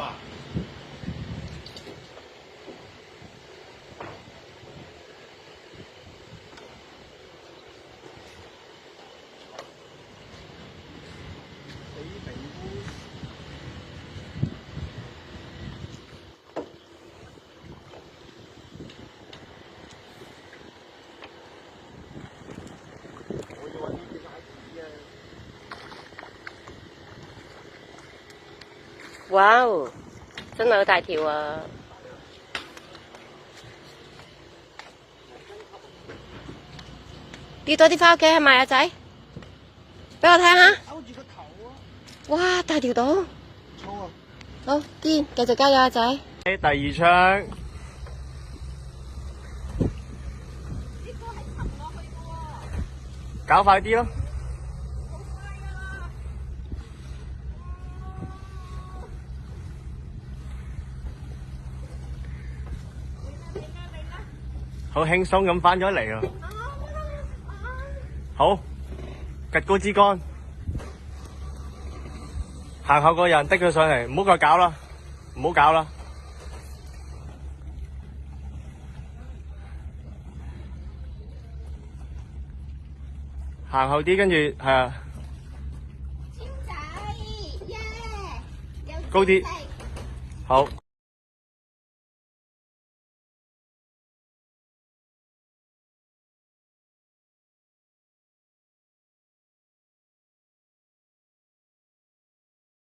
啊！哇哦，真係好大條啊！跌多啲返屋企係咪啊仔？俾我睇下。勾住個頭啊！哇，大條到！粗啊！好，堅，繼續加油啊仔！第二槍。搞快啲咯！好輕鬆咁翻咗嚟啊！好，趌高支竿，行後個人拎佢上嚟，唔好再搞啦，唔好搞啦。行後啲，跟住係啊，超仔，耶！高啲，好。